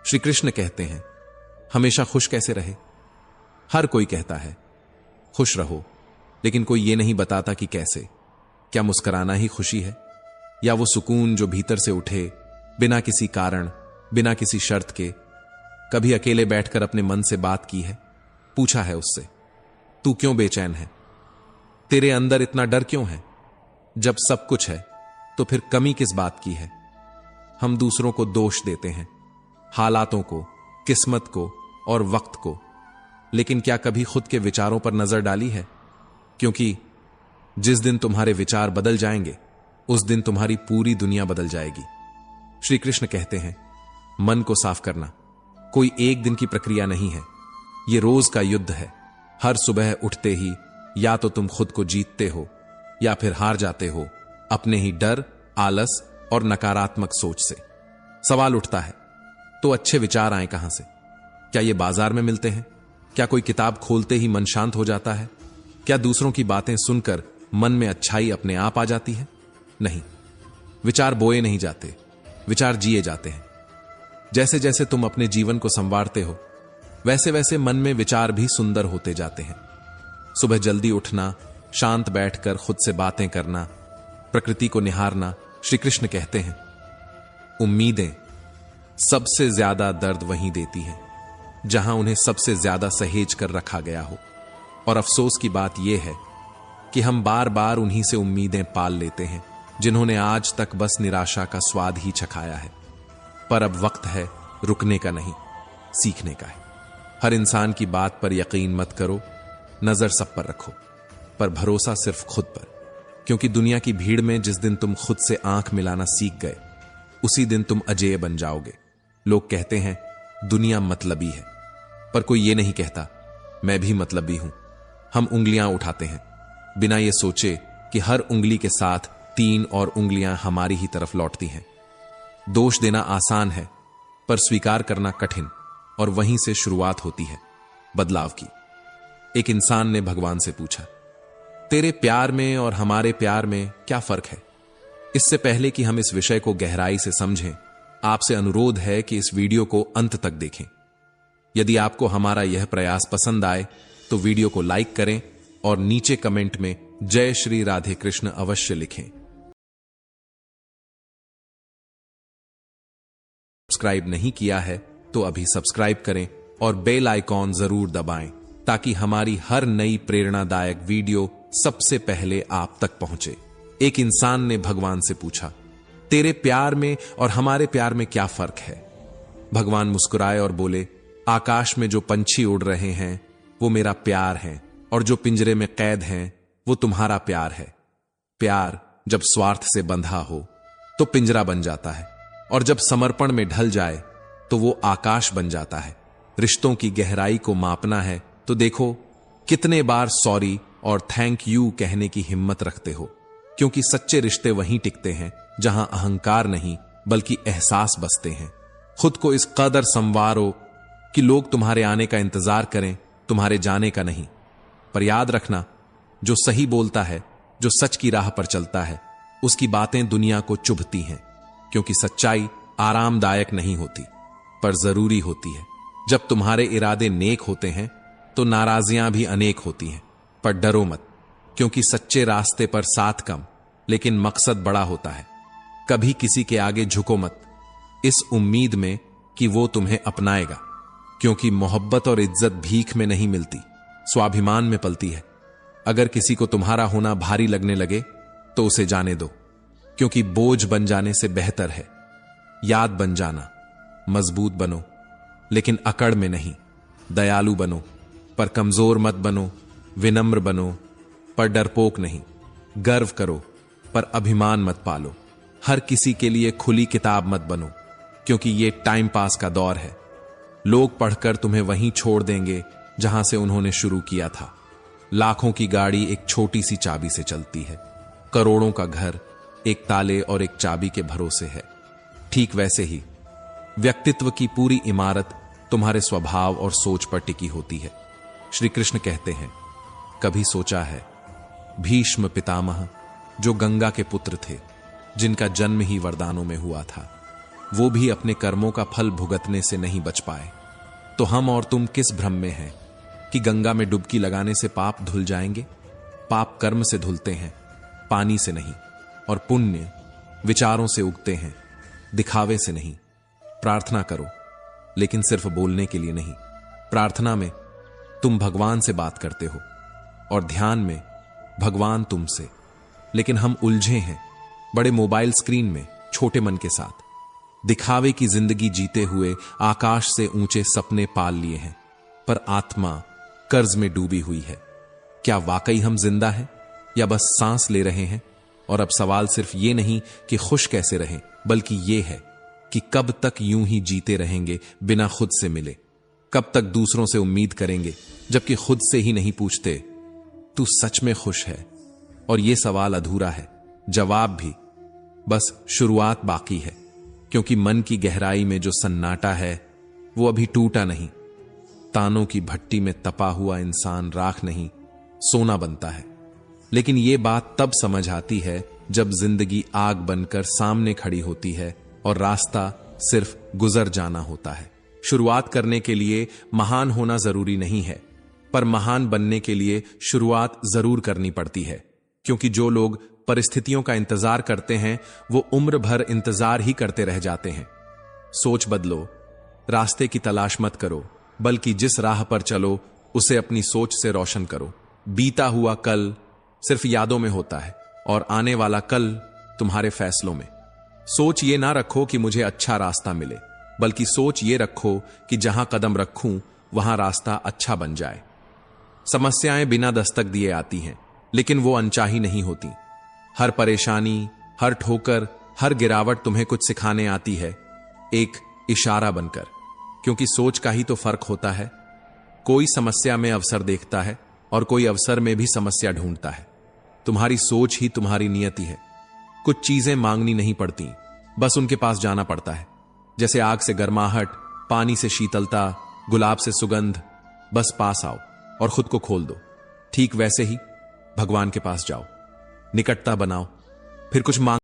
श्री कृष्ण कहते हैं, हमेशा खुश कैसे रहे? हर कोई कहता है खुश रहो, लेकिन कोई ये नहीं बताता कि कैसे। क्या मुस्कुराना ही खुशी है, या वो सुकून जो भीतर से उठे बिना किसी कारण, बिना किसी शर्त के? कभी अकेले बैठकर अपने मन से बात की है, पूछा है उससे, तू क्यों बेचैन है? तेरे अंदर इतना डर क्यों है? जब सब कुछ है तो फिर कमी किस बात की है? हम दूसरों को दोष देते हैं, हालातों को, किस्मत को और वक्त को, लेकिन क्या कभी खुद के विचारों पर नजर डाली है? क्योंकि जिस दिन तुम्हारे विचार बदल जाएंगे, उस दिन तुम्हारी पूरी दुनिया बदल जाएगी। श्री कृष्ण कहते हैं, मन को साफ करना कोई एक दिन की प्रक्रिया नहीं है, यह रोज का युद्ध है। हर सुबह उठते ही या तो तुम खुद को जीतते हो या फिर हार जाते हो अपने ही डर, आलस और नकारात्मक सोच से। सवाल उठता है, तो अच्छे विचार आए कहां से? क्या ये बाजार में मिलते हैं? क्या कोई किताब खोलते ही मन शांत हो जाता है? क्या दूसरों की बातें सुनकर मन में अच्छाई अपने आप आ जाती है? नहीं, विचार बोए नहीं जाते, विचार जिए जाते हैं। जैसे जैसे तुम अपने जीवन को संवारते हो, वैसे वैसे मन में विचार भी सुंदर होते जाते हैं। सुबह जल्दी उठना, शांत बैठकर खुद से बातें करना, प्रकृति को निहारना। श्री कृष्ण कहते हैं, उम्मीदें सबसे ज्यादा दर्द वहीं देती हैं जहां उन्हें सबसे ज्यादा सहेज कर रखा गया हो। और अफसोस की बात यह है कि हम बार बार उन्हीं से उम्मीदें पाल लेते हैं जिन्होंने आज तक बस निराशा का स्वाद ही चखाया है। पर अब वक्त है रुकने का नहीं, सीखने का है। हर इंसान की बात पर यकीन मत करो, नजर सब पर रखो, पर भरोसा सिर्फ खुद पर। क्योंकि दुनिया की भीड़ में जिस दिन तुम खुद से आंख मिलाना सीख गए, उसी दिन तुम अजेय बन जाओगे। लोग कहते हैं दुनिया मतलबी है, पर कोई ये नहीं कहता मैं भी मतलबी हूं। हम उंगलियां उठाते हैं बिना ये सोचे कि हर उंगली के साथ 3 और उंगलियां हमारी ही तरफ लौटती हैं। दोष देना आसान है, पर स्वीकार करना कठिन, और वहीं से शुरुआत होती है बदलाव की। एक इंसान ने भगवान से पूछा, तेरे प्यार में और हमारे प्यार में क्या फर्क है? इससे पहले कि हम इस विषय को गहराई से समझें, आपसे अनुरोध है कि इस वीडियो को अंत तक देखें। यदि आपको हमारा यह प्रयास पसंद आए तो वीडियो को लाइक करें और नीचे कमेंट में जय श्री राधे कृष्ण अवश्य लिखें। सब्सक्राइब नहीं किया है तो अभी सब्सक्राइब करें और बेल आइकॉन जरूर दबाएं ताकि हमारी हर नई प्रेरणादायक वीडियो सबसे पहले आप तक पहुंचे। एक इंसान ने भगवान से पूछा, तेरे प्यार में और हमारे प्यार में क्या फर्क है? भगवान मुस्कुराए और बोले, आकाश में जो पंछी उड़ रहे हैं वो मेरा प्यार है, और जो पिंजरे में कैद हैं वो तुम्हारा प्यार है। प्यार जब स्वार्थ से बंधा हो तो पिंजरा बन जाता है, और जब समर्पण में ढल जाए तो वो आकाश बन जाता है। रिश्तों की गहराई को मापना है तो देखो कितने बार सॉरी और थैंक यू कहने की हिम्मत रखते हो। क्योंकि सच्चे रिश्ते वहीं टिकते हैं जहां अहंकार नहीं बल्कि एहसास बसते हैं। खुद को इस कदर संवारो कि लोग तुम्हारे आने का इंतजार करें, तुम्हारे जाने का नहीं। पर याद रखना, जो सही बोलता है, जो सच की राह पर चलता है, उसकी बातें दुनिया को चुभती हैं। क्योंकि सच्चाई आरामदायक नहीं होती, पर जरूरी होती है। जब तुम्हारे इरादे नेक होते हैं तो नाराजियां भी अनेक होती हैं। पर डरो मत, क्योंकि सच्चे रास्ते पर साथ कम लेकिन मकसद बड़ा होता है। कभी किसी के आगे झुको मत, इस उम्मीद में कि वो तुम्हें अपनाएगा। क्योंकि मोहब्बत और इज्जत भीख में नहीं मिलती, स्वाभिमान में पलती है। अगर किसी को तुम्हारा होना भारी लगने लगे तो उसे जाने दो, क्योंकि बोझ बन जाने से बेहतर है याद बन जाना। मजबूत बनो लेकिन अकड़ में नहीं, दयालु बनो पर कमजोर मत बनो, विनम्र बनो पर डरपोक नहीं, गर्व करो पर अभिमान मत पालो। हर किसी के लिए खुली किताब मत बनो, क्योंकि ये टाइम पास का दौर है। लोग पढ़कर तुम्हें वहीं छोड़ देंगे जहां से उन्होंने शुरू किया था। लाखों की गाड़ी एक छोटी सी चाबी से चलती है, करोड़ों का घर एक ताले और एक चाबी के भरोसे है। ठीक वैसे ही व्यक्तित्व की पूरी इमारत तुम्हारे स्वभाव और सोच पर टिकी होती है। श्री कृष्ण कहते हैं, कभी सोचा है भीष्म पितामह जो गंगा के पुत्र थे, जिनका जन्म ही वरदानों में हुआ था, वो भी अपने कर्मों का फल भुगतने से नहीं बच पाए, तो हम और तुम किस भ्रम में हैं कि गंगा में डुबकी लगाने से पाप धुल जाएंगे? पाप कर्म से धुलते हैं, पानी से नहीं। और पुण्य विचारों से उगते हैं, दिखावे से नहीं। प्रार्थना करो, लेकिन सिर्फ बोलने के लिए नहीं। प्रार्थना में तुम भगवान से बात करते हो और ध्यान में भगवान तुमसे। लेकिन हम उलझे हैं बड़े मोबाइल स्क्रीन में, छोटे मन के साथ। दिखावे की जिंदगी जीते हुए आकाश से ऊंचे सपने पाल लिए हैं, पर आत्मा कर्ज में डूबी हुई है। क्या वाकई हम जिंदा हैं या बस सांस ले रहे हैं? और अब सवाल सिर्फ ये नहीं कि खुश कैसे रहें, बल्कि ये है कि कब तक यूं ही जीते रहेंगे बिना खुद से मिले? कब तक दूसरों से उम्मीद करेंगे जबकि खुद से ही नहीं पूछते, तू सच में खुश है? और ये सवाल अधूरा है, जवाब भी बस शुरुआत बाकी है। क्योंकि मन की गहराई में जो सन्नाटा है वो अभी टूटा नहीं। तानों की भट्टी में तपा हुआ इंसान राख नहीं, सोना बनता है। लेकिन ये बात तब समझ आती है जब जिंदगी आग बनकर सामने खड़ी होती है और रास्ता सिर्फ गुजर जाना होता है। शुरुआत करने के लिए महान होना जरूरी नहीं है, पर महान बनने के लिए शुरुआत जरूर करनी पड़ती है। क्योंकि जो लोग परिस्थितियों का इंतजार करते हैं वो उम्र भर इंतजार ही करते रह जाते हैं। सोच बदलो, रास्ते की तलाश मत करो, बल्कि जिस राह पर चलो उसे अपनी सोच से रोशन करो। बीता हुआ कल सिर्फ यादों में होता है और आने वाला कल तुम्हारे फैसलों में। सोच ये ना रखो कि मुझे अच्छा रास्ता मिले, बल्कि सोच ये रखो कि जहां कदम रखूं वहां रास्ता अच्छा बन जाए। समस्याएं बिना दस्तक दिए आती हैं, लेकिन वो अनचाही नहीं होती। हर परेशानी, हर ठोकर, हर गिरावट तुम्हें कुछ सिखाने आती है, एक इशारा बनकर। क्योंकि सोच का ही तो फर्क होता है। कोई समस्या में अवसर देखता है और कोई अवसर में भी समस्या ढूंढता है। तुम्हारी सोच ही तुम्हारी नियति है। कुछ चीजें मांगनी नहीं पड़ती, बस उनके पास जाना पड़ता है। जैसे आग से गर्माहट, पानी से शीतलता, गुलाब से सुगंध। बस पास आओ और खुद को खोल दो। ठीक वैसे ही भगवान के पास जाओ, निकटता बनाओ, फिर कुछ मांग